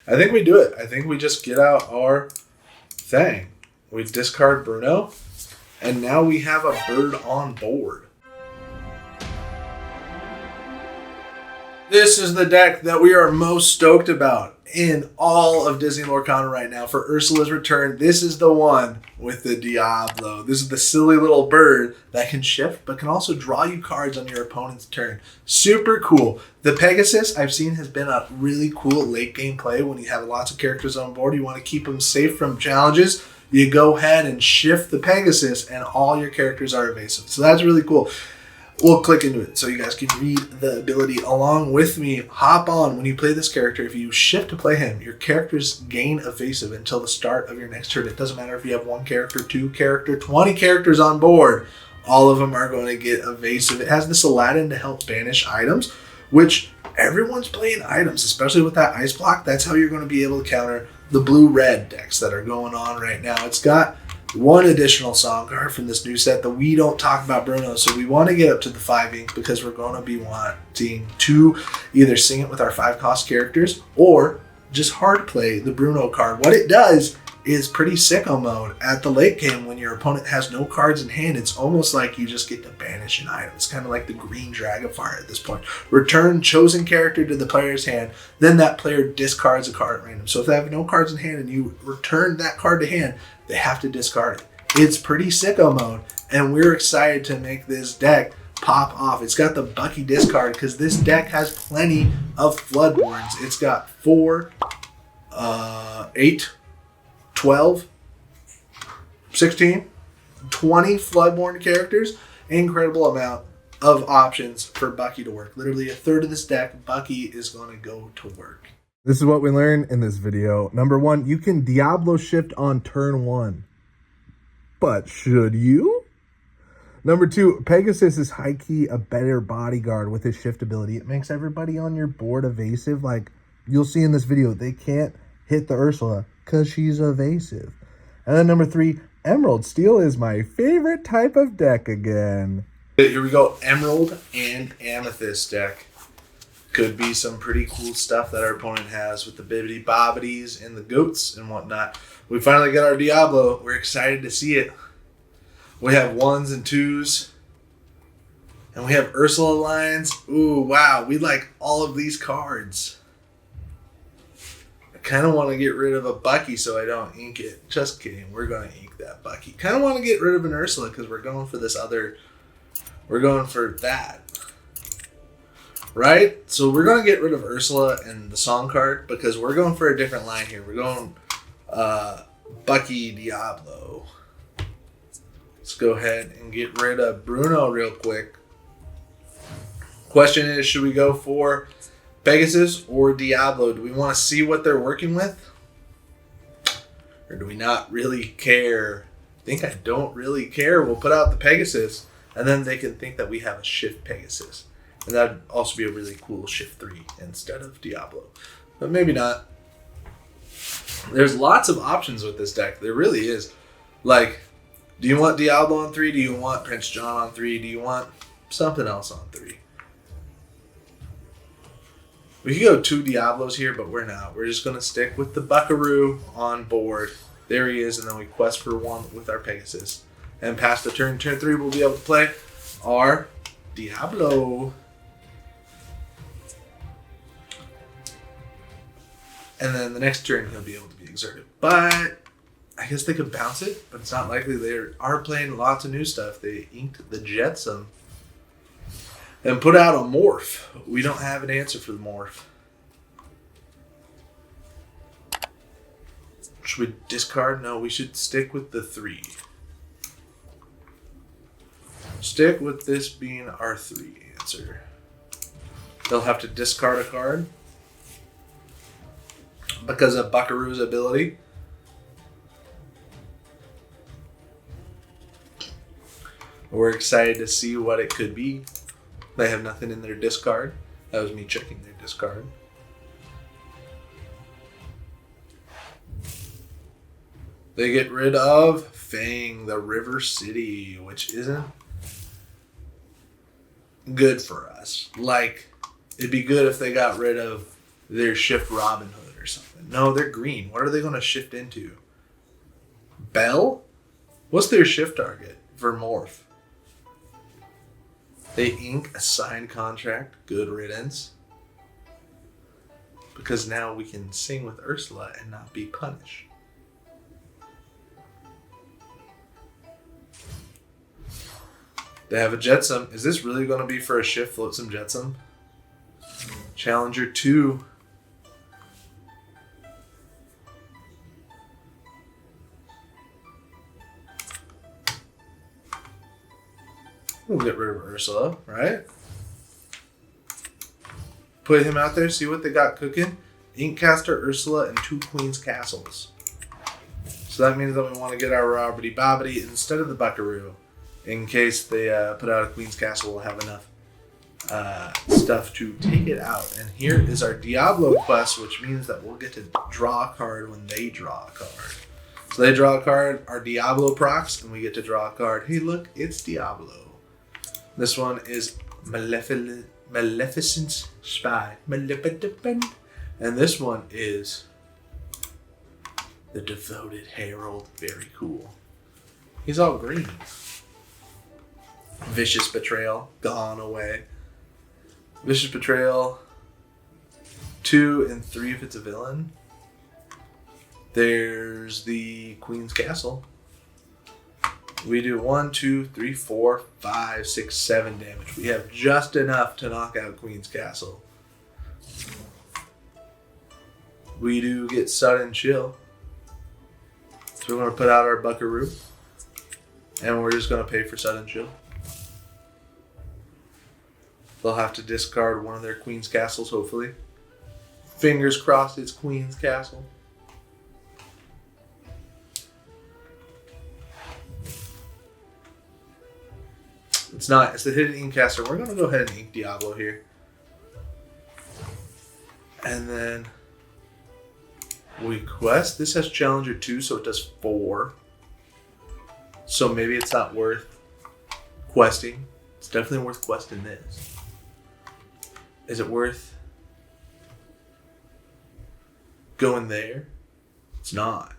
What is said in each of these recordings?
I think we do it. I think we just get out our thing. We discard Bruno, and now we have a bird on board. This is the deck that we are most stoked about in all of Disney Lorcana right now. For Ursula's return, this is the one with the Diablo. This is the silly little bird that can shift, but can also draw you cards on your opponent's turn. Super cool. The Pegasus, I've seen, has been a really cool late game play when you have lots of characters on board. You want to keep them safe from challenges. You go ahead and shift the Pegasus, and all your characters are evasive. So that's really cool. We'll click into it so you guys can read the ability along with me. Hop on. When you play this character, if you shift to play him, your characters gain evasive until the start of your next turn. It doesn't matter if you have 1 character, 2 character, 20 characters on board. All of them are going to get evasive. It has this Aladdin to help banish items, which everyone's playing items, especially with that ice block. That's how you're going to be able to counter the blue-red decks that are going on right now. It's got 1 additional song card from this new set that we don't talk about Bruno, so we want to get up to the 5 ink because we're going to be wanting to either sing it with our 5-cost characters or just hard play the Bruno card. What it does is pretty sicko mode at the late game when your opponent has no cards in hand. It's almost like you just get to banish an item. It's kind of like the green Dragonfire at this point. Return chosen character to the player's hand, then that player discards a card at random. So if they have no cards in hand and you return that card to hand, they have to discard it. It's pretty sicko mode, and we're excited to make this deck pop off. It's got the Bucky discard because this deck has plenty of Floodborns. It's got 4, 8, 12, 16, 20 Floodborn characters. Incredible amount of options for Bucky to work. Literally a third of this deck, Bucky is going to go to work. This is what we learned in this video. Number 1, you can Diablo shift on turn 1. But should you? Number 2, Pegasus is high-key a better bodyguard with his shift ability. It makes everybody on your board evasive. Like you'll see in this video, they can't hit the Ursula because she's evasive. And then number 3, Emerald Steel is my favorite type of deck again. Here we go, Emerald and Amethyst deck. Could be some pretty cool stuff that our opponent has with the bibbity bobbities and the goats and whatnot. We finally got our Diablo. We're excited to see it. We have 1s and 2s. And we have Ursula lines. Ooh, wow. We like all of these cards. I kind of want to get rid of a Bucky so I don't ink it. Just kidding. We're going to ink that Bucky. Kind of want to get rid of an Ursula because we're going for this other... We're going for that. Right? So we're going to get rid of Ursula and the song card because we're going for a different line here. We're going Bucky Diablo. Let's go ahead and get rid of Bruno real quick. Question is, should we go for Pegasus or Diablo? Do we want to see what they're working with? Or do we not really care? I think I don't really care. We'll put out the Pegasus and then they can think that we have a shift Pegasus. And that'd also be a really cool shift 3 instead of Diablo. But maybe not. There's lots of options with this deck. There really is. Like, do you want Diablo on 3? Do you want Prince John on 3? Do you want something else on 3? We could go 2 Diablos here, but we're not. We're just going to stick with the Buckaroo on board. There he is, and then we quest for 1 with our Pegasus. And past the turn 3, we'll be able to play our Diablo. And then the next turn, he'll be able to be exerted. But I guess they could bounce it, but it's not likely. They are playing lots of new stuff. They inked the Jetsam and put out a Morph. We don't have an answer for the Morph. Should we discard? No, we should stick with the 3. Stick with this being our 3 answer. They'll have to discard a card because of Buckaroo's ability. We're excited to see what it could be. They have nothing in their discard. That was me checking their discard. They get rid of Fang, the River City, which isn't good for us. Like, it'd be good if they got rid of their Shift Robin Hood or something. No, they're green. What are they going to shift into? Bell? What's their shift target? Vermorph. They ink a signed contract. Good riddance. Because now we can sing with Ursula and not be punished. They have a Jetsam. Is this really going to be for a shift floatsome Jetsam? Challenger 2. We'll get rid of Ursula, right? Put him out there, see what they got cooking. Inkcaster, Ursula, and 2 Queen's Castles. So that means that we want to get our Robbity Bobbity instead of the Buckaroo. In case they put out a Queen's Castle, we'll have enough stuff to take it out. And here is our Diablo quest, which means that we'll get to draw a card when they draw a card. So they draw a card, our Diablo procs, and we get to draw a card. Hey, look, it's Diablo. This one is Maleficent Spy. And this one is the Devoted Herald. Very cool. He's all green. Vicious Betrayal. Gone away. Vicious Betrayal. 2 and 3 if it's a villain. There's the Queen's Castle. We do 1, 2, 3, 4, 5, 6, 7 damage. We have just enough to knock out Queen's Castle. We do get Sudden Chill. So we're going to put out our Buckaroo. And we're just going to pay for Sudden Chill. They'll have to discard one of their Queen's Castles, hopefully. Fingers crossed it's Queen's Castle. It's not. It's the hidden Inkcaster. We're going to go ahead and ink Diablo here. And then we quest. This has Challenger 2, so it does 4. So maybe it's not worth questing. It's definitely worth questing this. Is it worth going there? It's not.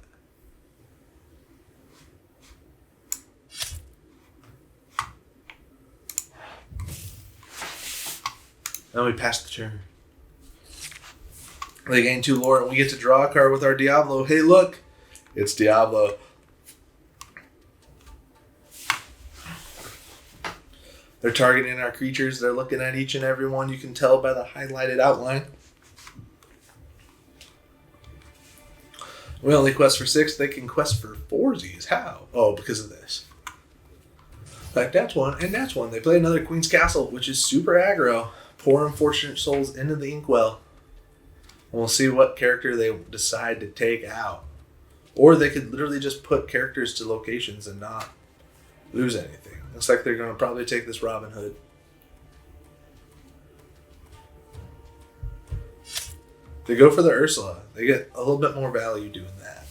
Then we pass the turn. They gain 2 lore, and we get to draw a card with our Diablo. Hey, look! It's Diablo. They're targeting our creatures. They're looking at each and every one. You can tell by the highlighted outline. We only quest for 6. They can quest for 4s. How? Oh, because of this. Like, that's one, and that's one. They play another Queen's Castle, which is super aggro. Pour Unfortunate Souls into the Inkwell. And we'll see what character they decide to take out. Or they could literally just put characters to locations and not lose anything. Looks like they're going to probably take this Robin Hood. They go for the Ursula. They get a little bit more value doing that.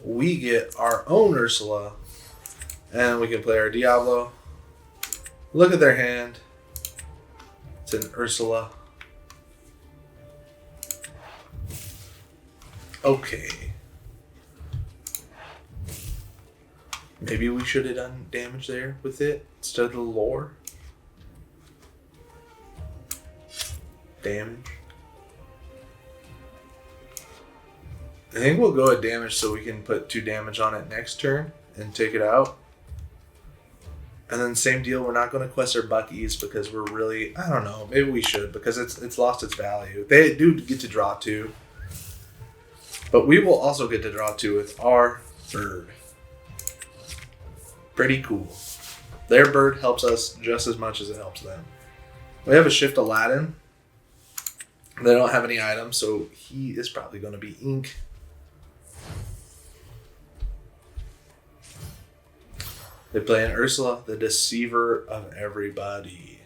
We get our own Ursula. And we can play our Diablo. Look at their hand. It's an Ursula. Okay. Maybe we should have done damage there with it instead of the lore. Damage. I think we'll go at damage so we can put 2 damage on it next turn and take it out. And then same deal, we're not going to quest our Buckies because we're really, I don't know, maybe we should because it's lost its value. They do get to draw 2. But we will also get to draw 2 with our bird. Pretty cool. Their bird helps us just as much as it helps them. We have a Shift Aladdin. They don't have any items, so he is probably going to be ink. They play an Ursula, the deceiver of everybody.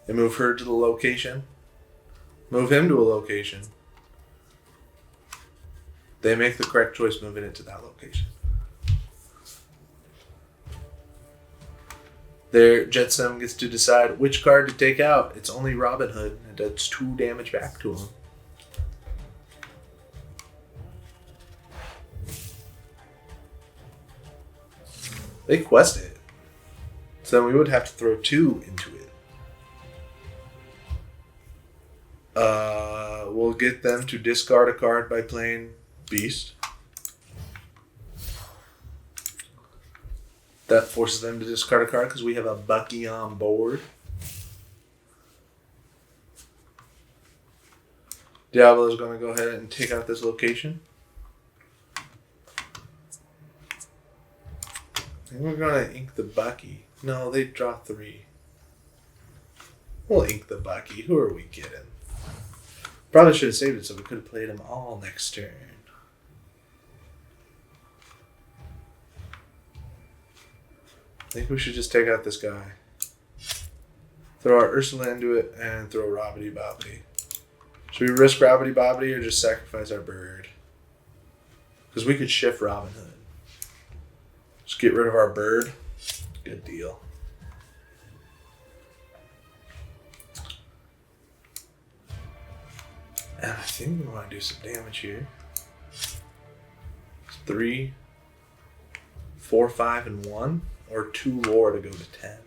They move her to the location. Move him to a location. They make the correct choice moving it to that location. Their Jetsam gets to decide which card to take out. It's only Robin Hood, and it does 2 damage back to him. They quest it. So we would have to throw 2 into it. We'll get them to discard a card by playing Beast. That forces them to discard a card because we have a Bucky on board. Diablo is going to go ahead and take out this location. And we're going to ink the Bucky. No, they draw 3. We'll ink the Bucky. Who are we kidding? Probably should have saved it so we could have played them all next turn. I think we should just take out this guy. Throw our Ursula into it and throw Robbity Bobbity. Should we risk Robbity Bobbity or just sacrifice our bird? Because we could shift Robin Hood. Just get rid of our bird. Good deal. And I think we want to do some damage here. 3, 4, 5, and 1. Or 2 lore to go to 10.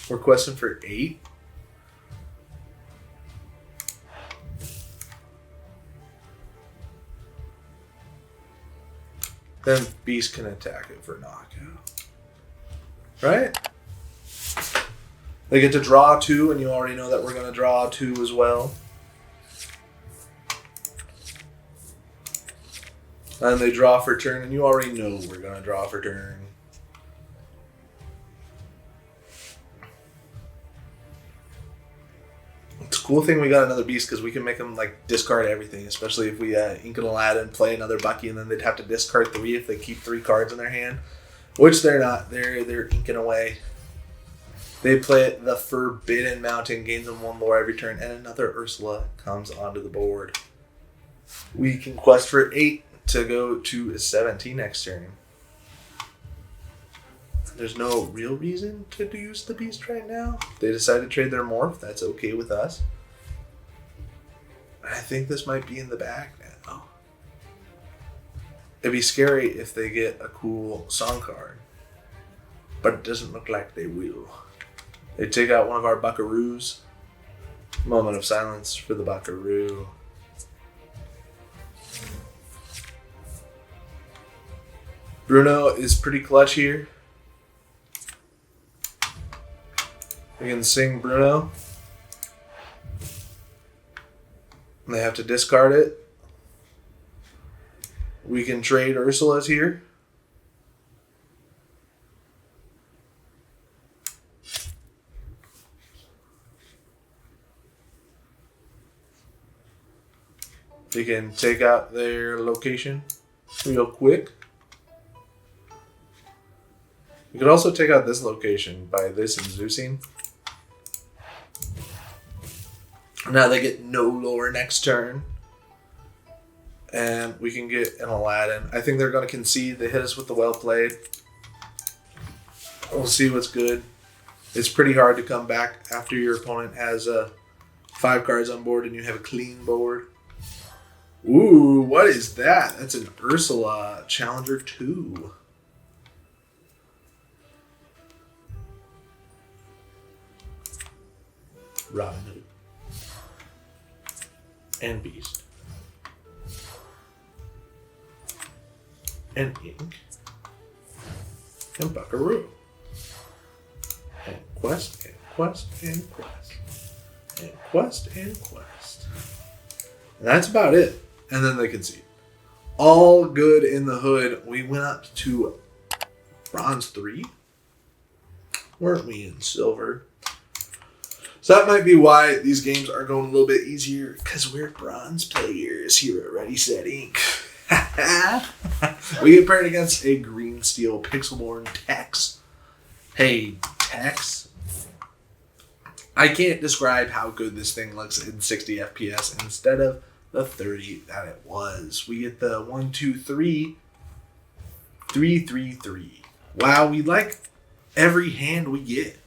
We're questing for 8. Then Beast can attack it for knockout. Right? They get to draw 2, and you already know that we're going to draw 2 as well. And they draw for turn, and you already know we're going to draw for turn. It's a cool thing we got another Beast because we can make them like discard everything, especially if we ink an Aladdin, play another Bucky, and then they'd have to discard 3 if they keep 3 cards in their hand, which they're not. They're inking away. They play the Forbidden Mountain, gains them 1 lore every turn, and another Ursula comes onto the board. We can quest for 8 to go to 17 next turn. There's no real reason to use the Beast right now. They decide to trade their morph. That's okay with us. I think this might be in the bag now. It'd be scary if they get a cool song card. But it doesn't look like they will. They take out one of our Buckaroos. Moment of silence for the Buckaroo. Bruno is pretty clutch here. We can sing Bruno. And they have to discard it. We can trade Ursula's here. We can take out their location real quick. We could also take out this location by this and Zeusing. Now they get no lore next turn. And we can get an Aladdin. I think they're going to concede. They hit us with the well played. We'll see what's good. It's pretty hard to come back after your opponent has 5 cards on board and you have a clean board. Ooh, what is that? That's an Ursula Challenger 2. Robin Hood. And Beast. And Ink. And Buckaroo. And Quest, and Quest, and Quest. And Quest, and Quest. And that's about it. And then they concede. All good in the hood. We went up to bronze 3. Weren't we in silver? So that might be why these games are going a little bit easier, because we're bronze players here at Ready Set Inc. We get paired against a green steel Pixelborn Tex. Hey, Tex. I can't describe how good this thing looks in 60 FPS instead of the 30 that it was. We get the 1, 2, 3, 3, 3, 3. Wow, we like every hand we get.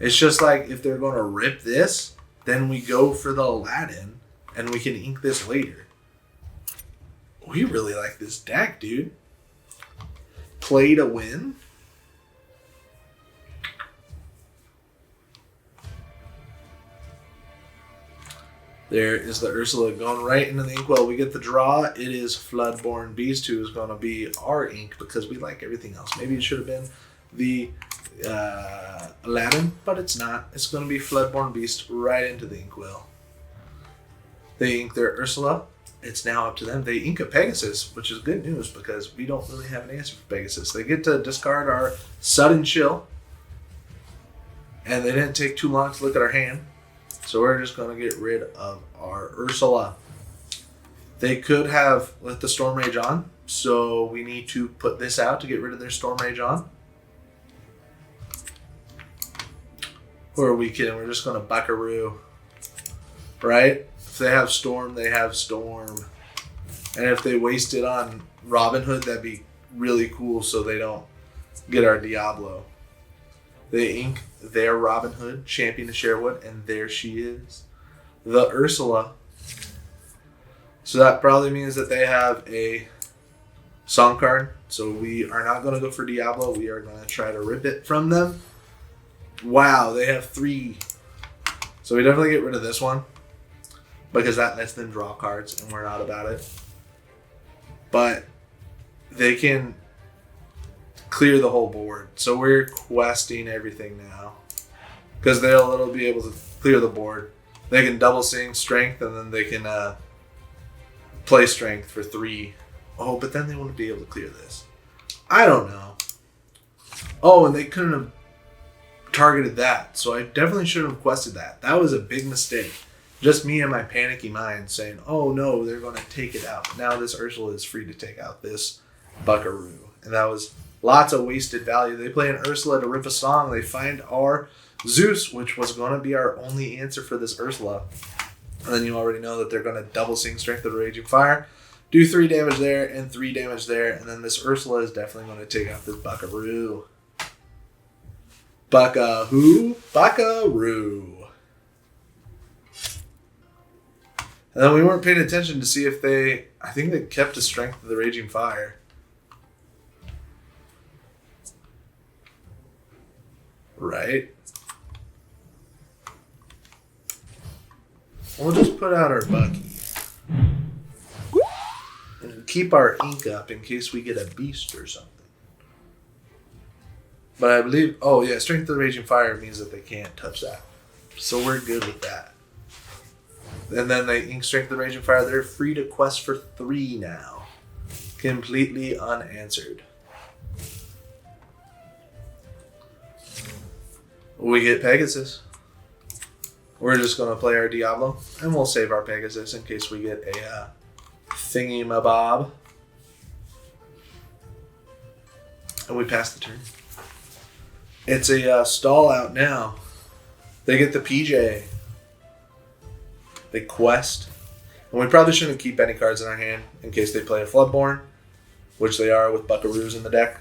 It's just like if they're going to rip this, then we go for the Aladdin and we can ink this later. We really like this deck, dude. Play to win. There is the Ursula going right into the inkwell. We get the draw. It is Floodborn Beast, who is going to be our ink because we like everything else. Maybe it should have been the Aladdin, but it's not. It's going to be Floodborn Beast right into the inkwell. They ink their Ursula. It's now up to them. They ink a Pegasus, which is good news because we don't really have an answer for Pegasus. They get to discard our Sudden Chill, and they didn't take too long to look at our hand. So we're just going to get rid of our Ursula. They could have let the Storm Rage on, so we need to put this out to get rid of their Storm Rage on. Or we're just going to Buckaroo, right? If they have Storm, they have Storm. And if they waste it on Robin Hood, that'd be really cool so they don't get our Diablo. They ink their Robin Hood, Champion of Sherwood, and there she is. The Ursula. So that probably means that they have a song card. So we are not going to go for Diablo. We are going to try to rip it from them. Wow, they have 3. So we definitely get rid of this one, because that lets them draw cards, and we're not about it. But they can clear the whole board. So we're questing everything now, because they'll be able to clear the board. They can double sing Strength, and then they can play Strength for 3. Oh, but then they wouldn't be able to clear this. I don't know. Oh, and they couldn't have targeted that. So I definitely shouldn't have quested that. That was a big mistake. Just me and my panicky mind saying, oh no, they're going to take it out. Now this Ursula is free to take out this Buckaroo. And that was lots of wasted value. They play an Ursula to rip a song. They find our Zeus, which was going to be our only answer for this Ursula. And then you already know that they're going to double sing Strength of the Raging Fire, do 3 damage there and 3 damage there. And then this Ursula is definitely going to take out this Buckaroo. Buckaroo. And then we weren't paying attention to see if I think they kept the Strength of the Raging Fire. Right? We'll just put out our Bucky. And keep our ink up in case we get a beast or something. But I believe, oh yeah, Strength of the Raging Fire means that they can't touch that. So we're good with that. And then they ink Strength of the Raging Fire. They're free to quest for 3 now. Completely unanswered. We get Pegasus. We're just going to play our Diablo. And we'll save our Pegasus in case we get a thingy-mabob. And we pass the turn. It's a stall out now. They get the PJ. They quest. And we probably shouldn't keep any cards in our hand in case they play a Floodborn, which they are with Buckaroos in the deck.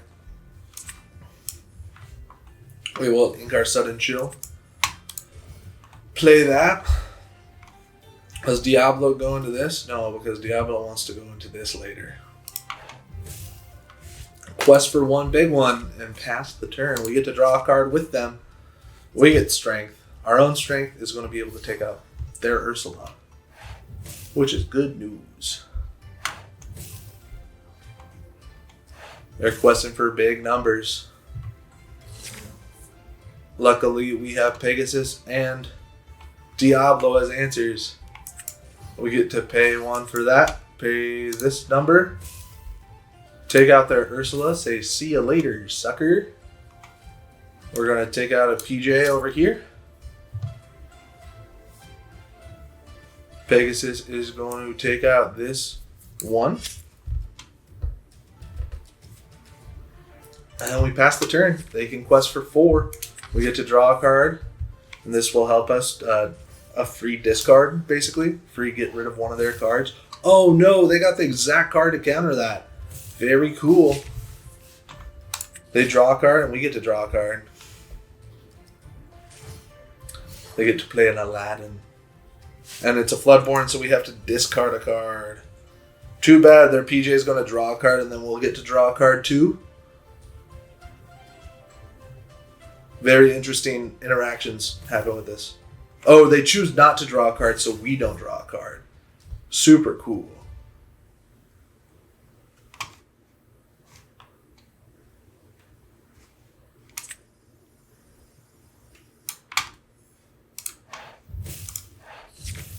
We will ink our Sudden Chill. Play that. Does Diablo go into this? No, because Diablo wants to go into this later. Quest for 1 big one and pass the turn. We get to draw a card with them. We get Strength. Our own Strength is going to be able to take out their Ursula, which is good news. They're questing for big numbers. Luckily, we have Pegasus and Diablo as answers. We get to pay 1 for that. Pay this number. Take out their Ursula. Say, see you later, sucker. We're going to take out a PJ over here. Pegasus is going to take out this 1. And we pass the turn. They can quest for 4. We get to draw a card. And this will help us a free discard, basically. Free get rid of one of their cards. Oh no, they got the exact card to counter that. Very cool. They draw a card and we get to draw a card. They get to play an Aladdin. And it's a Floodborn, so we have to discard a card. Too bad their PJ is going to draw a card and then we'll get to draw a card too. Very interesting interactions happen with this. Oh, they choose not to draw a card, so we don't draw a card. Super cool.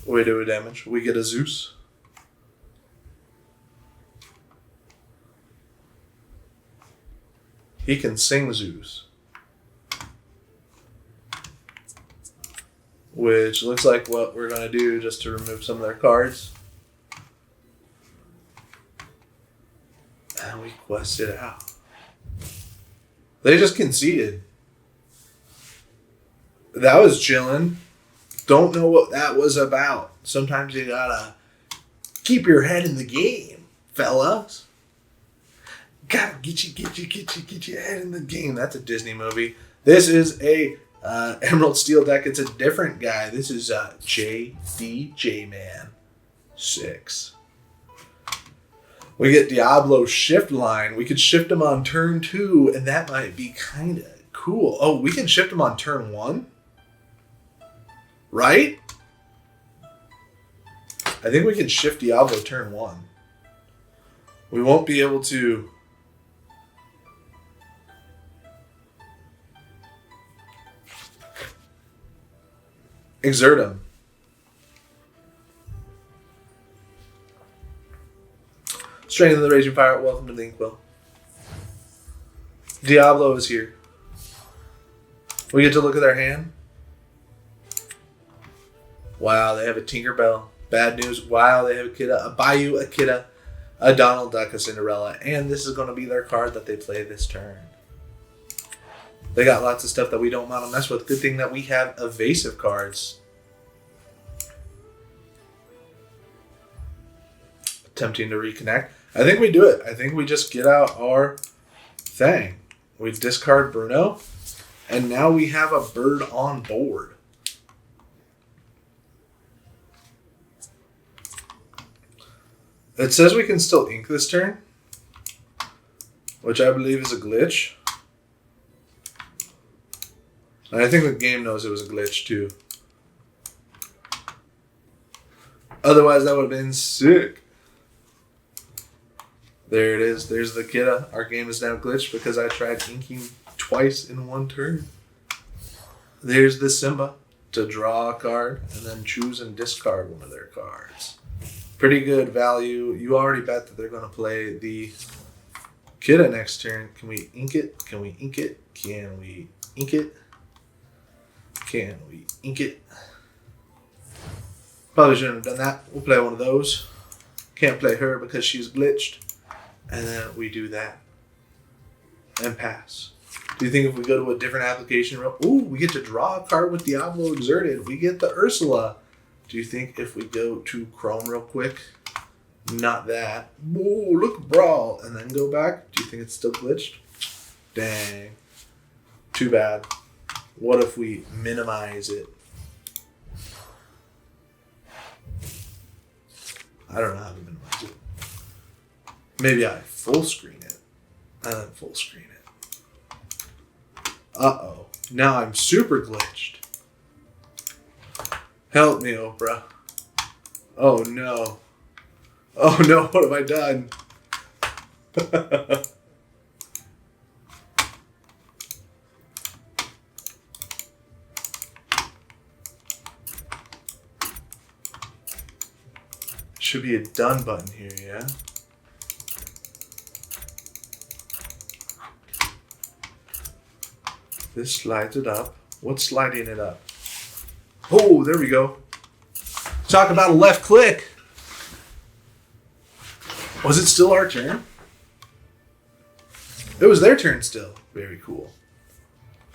We do a damage. We get a Zeus. He can sing Zeus. Which looks like what we're going to do just to remove some of their cards. And we quest it out. They just conceded. That was chilling. Don't know what that was about. Sometimes you gotta keep your head in the game, fellas. Gotta get your head in the game. That's a Disney movie. This is a Emerald Steel deck. It's a different guy. This is JDJ Man 6. We get Diablo shift line. We could shift him on turn 2, and that might be kind of cool. Oh, we can shift him on turn 1? Right? I think we can shift Diablo turn 1. We won't be able to... exert him. Strength of the Raging Fire, welcome to the Inkwell. Diablo is here. We get to look at their hand. Wow, they have a Tinkerbell. Bad news. Wow, they have a Kidda, a Bayou, a Kidda, a Donald Duck, a Cinderella. And this is going to be their card that they play this turn. They got lots of stuff that we don't want to mess with. Good thing that we have evasive cards. Attempting to reconnect. I think we do it. I think we just get out our thing. We discard Bruno. And now we have a bird on board. It says we can still ink this turn, which I believe is a glitch. And I think the game knows it was a glitch too. Otherwise, that would have been sick. There it is. There's the Kidda. Our game is now glitched because I tried inking twice in one turn. There's the Simba to draw a card and then choose and discard one of their cards. Pretty good value. You already bet that they're going to play the Kidda next turn. Can we ink it? Can we ink it? Can we ink it? Can we ink it? Probably shouldn't have done that. We'll play one of those. Can't play her because she's glitched. And then we do that. And pass. Do you think if we go to a different application, ooh, we get to draw a card with Diablo exerted. We get the Ursula. Do you think if we go to Chrome real quick, not that, whoa, look, brawl, and then go back, do you think it's still glitched? Dang. Too bad. What if we minimize it? I don't know how to minimize it. Maybe I full screen it, and then full screen it. Uh-oh. Now I'm super glitched. Help me, Oprah. Oh, no. Oh, no. What have I done? Should be a done button here, yeah? This slides it up. What's sliding it up? Oh, there we go. Talk about a left click. Was it still our turn? It was their turn still. Very cool.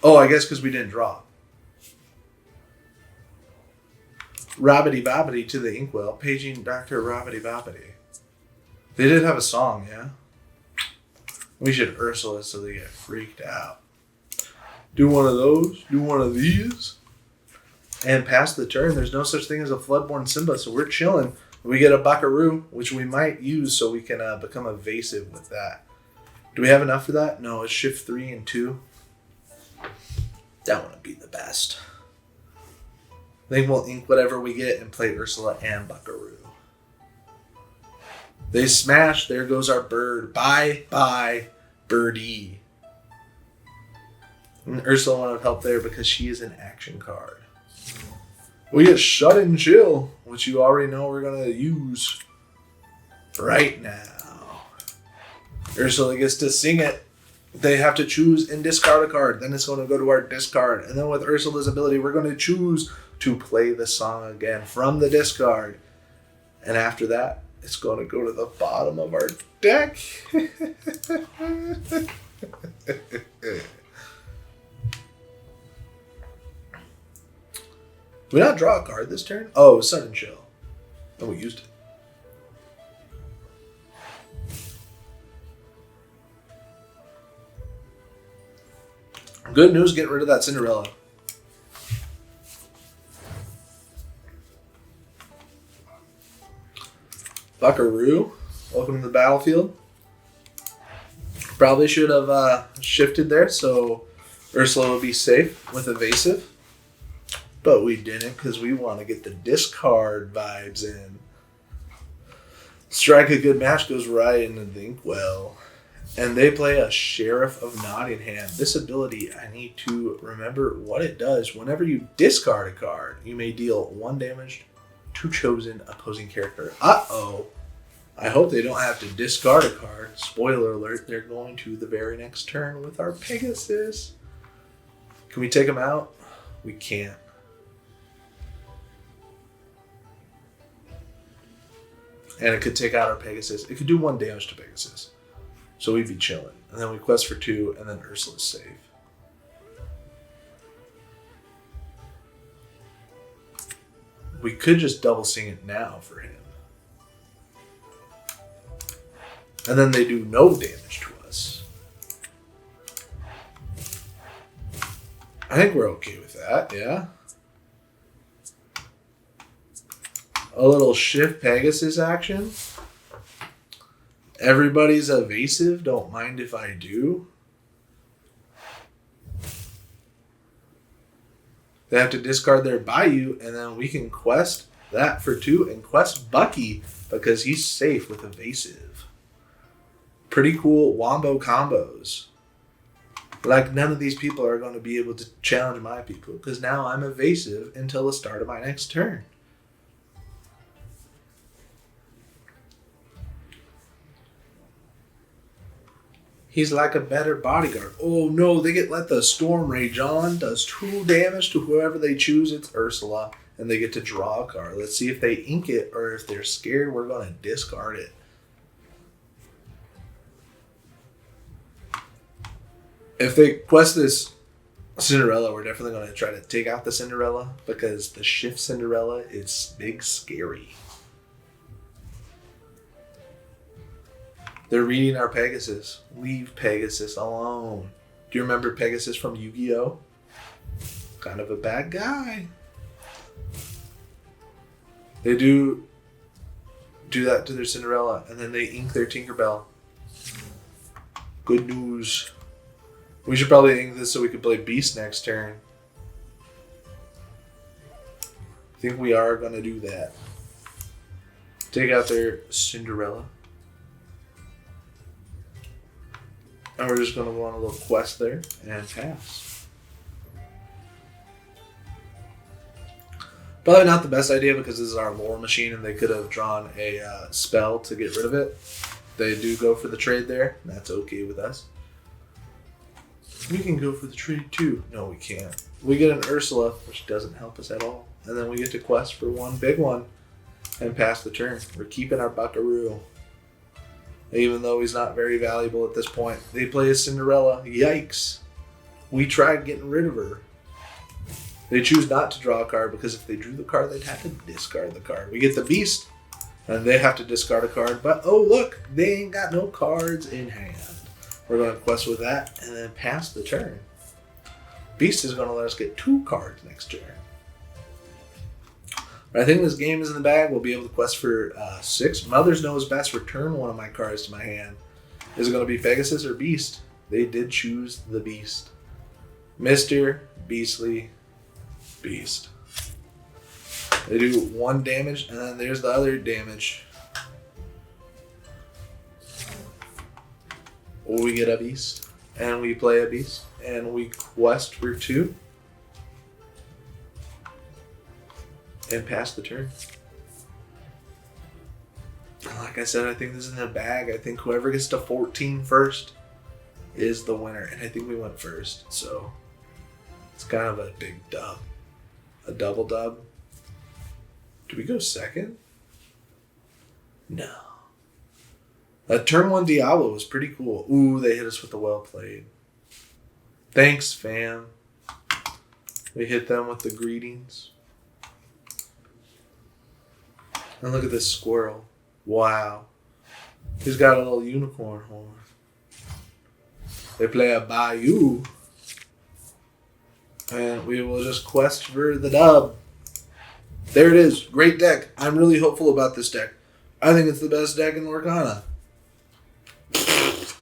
Oh, I guess because we didn't draw. Robbity Bobbity to the Inkwell. Paging Dr. Robbity Bobbity. They did have a song, yeah? We should Ursula so they get freaked out. Do one of those. Do one of these. And pass the turn. There's no such thing as a Floodborn Simba, so we're chilling. We get a Buckaroo, which we might use so we can become evasive with that. Do we have enough for that? No, it's shift 3 and 2. That wouldn't be the best. I think we'll ink whatever we get and play Ursula and Buckaroo. They smash. There goes our bird. Bye, birdie. And Ursula wanted help there because she is an action card. We get Shut and Chill, which you already know we're going to use right now. Ursula gets to sing it. They have to choose and discard a card. Then it's going to go to our discard. And then with Ursula's ability, we're going to choose to play the song again from the discard. And after that, it's going to go to the bottom of our deck. Did we not draw a card this turn? Oh, it was Sun and Chill. And we used it. Good news, getting rid of that Cinderella. Buckaroo, welcome to the battlefield. Probably should have shifted there so Ursula would be safe with evasive. But we didn't because we want to get the discard vibes in. Strike a good match goes right into the inkwell. And they play a Sheriff of Nottingham. This ability, I need to remember what it does. Whenever you discard a card, you may deal 1 damage to chosen opposing character. Uh-oh. I hope they don't have to discard a card. Spoiler alert, they're going to the very next turn with our Pegasus. Can we take them out? We can't. And it could take out our Pegasus. It could do 1 damage to Pegasus. So we'd be chilling. And then we quest for 2, and then Ursula's safe. We could just double sing it now for him. And then they do no damage to us. I think we're okay with that, yeah. A little shift Pegasus action. Everybody's evasive. Don't mind if I do. They have to discard their Bayou, and then we can quest that for 2 and quest Bucky because he's safe with evasive. Pretty cool wombo combos. Like, none of these people are going to be able to challenge my people because now I'm evasive until the start of my next turn. He's like a better bodyguard. Oh no, they let the Storm Rage on. Does 2 damage to whoever they choose. It's Ursula. And they get to draw a card. Let's see if they ink it or if they're scared, we're going to discard it. If they quest this Cinderella, we're definitely going to try to take out the Cinderella because the shift Cinderella is big scary. They're reading our Pegasus. Leave Pegasus alone. Do you remember Pegasus from Yu-Gi-Oh? Kind of a bad guy. They do that to their Cinderella, and then they ink their Tinkerbell. Good news. We should probably ink this so we could play Beast next turn. I think we are going to do that. Take out their Cinderella. And we're just going to go on a little quest there and pass. Probably not the best idea because this is our lore machine and they could have drawn a spell to get rid of it. They do go for the trade there. And that's okay with us. We can go for the trade too. No, we can't. We get an Ursula, which doesn't help us at all. And then we get to quest for 1 big one and pass the turn. We're keeping our Buckaroo. Even though he's not very valuable at this point. They play a Cinderella. Yikes. We tried getting rid of her. They choose not to draw a card because if they drew the card, they'd have to discard the card. We get the Beast, and they have to discard a card. But, oh, look, they ain't got no cards in hand. We're going to quest with that and then pass the turn. Beast is going to let us get 2 cards next turn. But I think this game is in the bag. We'll be able to quest for 6. Mother's knows best. Return one of my cards to my hand. Is it going to be Pegasus or Beast? They did choose the Beast. Mr. Beastly Beast. They do 1 damage, and then there's the other damage. We get a Beast, and we play a Beast, and we quest for 2. And pass the turn. Like I said, I think this is in the bag. I think whoever gets to 14 first is the winner. And I think we went first. So it's kind of a big dub. A double dub. Do we go second? No. That turn 1 Diablo was pretty cool. Ooh, they hit us with the well played. Thanks, fam. We hit them with the greetings. And look at this squirrel. Wow. He's got a little unicorn horn. They play a Bayou. And we will just quest for the dub. There it is. Great deck. I'm really hopeful about this deck. I think it's the best deck in Lorcana.